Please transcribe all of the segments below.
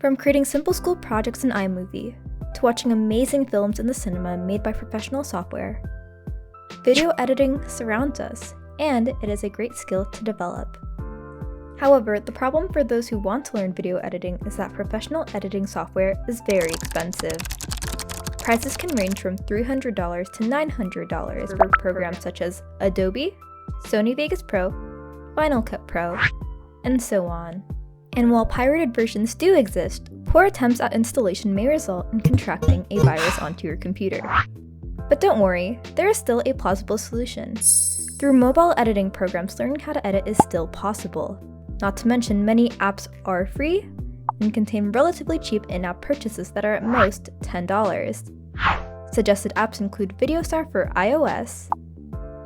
From creating simple school projects in iMovie, to watching amazing films in the cinema made by professional software, video editing surrounds us, and it is a great skill to develop. However, the problem for those who want to learn video editing is that professional editing software is very expensive. Prices can range from $300 to $900 for programs such as Adobe, Sony Vegas Pro, Final Cut Pro, and so on. And while pirated versions do exist, poor attempts at installation may result in contracting a virus onto your computer. But don't worry, there is still a plausible solution. Through mobile editing programs, learning how to edit is still possible. Not to mention, many apps are free and contain relatively cheap in-app purchases that are at most $10. Suggested apps include VideoStar for iOS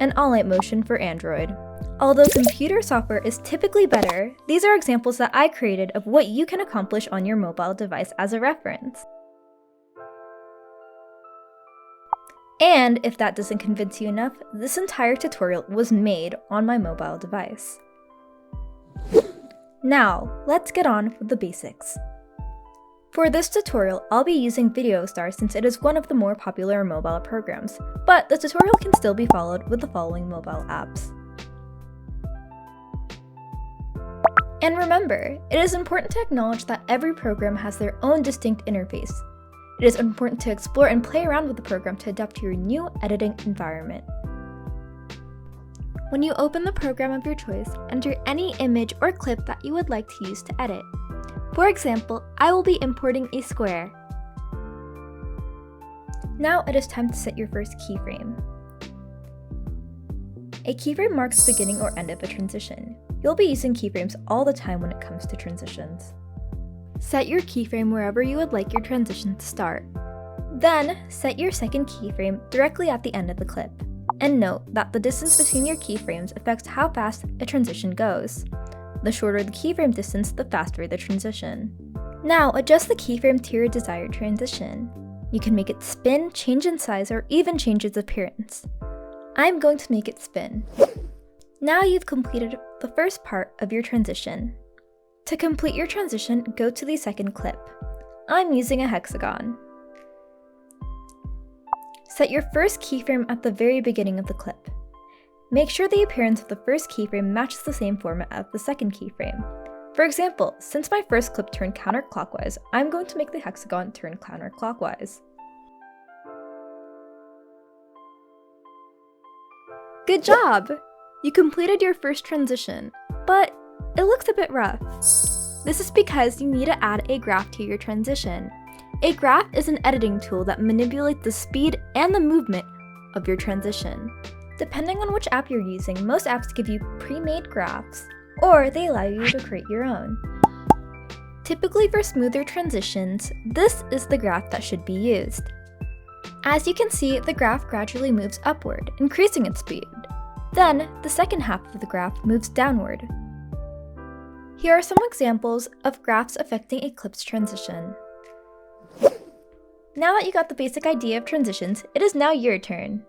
and All-Light Motion for Android. Although computer software is typically better, these are examples that I created of what you can accomplish on your mobile device as a reference. And if that doesn't convince you enough, this entire tutorial was made on my mobile device. Now, let's get on with the basics. For this tutorial, I'll be using VideoStar since it is one of the more popular mobile programs, but the tutorial can still be followed with the following mobile apps. And remember, it is important to acknowledge that every program has their own distinct interface. It is important to explore and play around with the program to adapt to your new editing environment. When you open the program of your choice, enter any image or clip that you would like to use to edit. For example, I will be importing a square. Now it is time to set your first keyframe. A keyframe marks the beginning or end of a transition. You'll be using keyframes all the time when it comes to transitions. Set your keyframe wherever you would like your transition to start. Then, set your second keyframe directly at the end of the clip. And note that the distance between your keyframes affects how fast a transition goes. The shorter the keyframe distance, the faster the transition. Now, adjust the keyframe to your desired transition. You can make it spin, change in size, or even change its appearance. I'm going to make it spin. Now you've completed the first part of your transition. To complete your transition, go to the second clip. I'm using a hexagon. Set your first keyframe at the very beginning of the clip. Make sure the appearance of the first keyframe matches the same format as the second keyframe. For example, since my first clip turned counterclockwise, I'm going to make the hexagon turn counterclockwise. Good job! You completed your first transition, but it looks a bit rough. This is because you need to add a graph to your transition. A graph is an editing tool that manipulates the speed and the movement of your transition. Depending on which app you're using, most apps give you pre-made graphs, or they allow you to create your own. Typically for smoother transitions, this is the graph that should be used. As you can see, the graph gradually moves upward, increasing its speed. Then, the second half of the graph moves downward. Here are some examples of graphs affecting a clip's transition. Now that you got the basic idea of transitions, it is now your turn.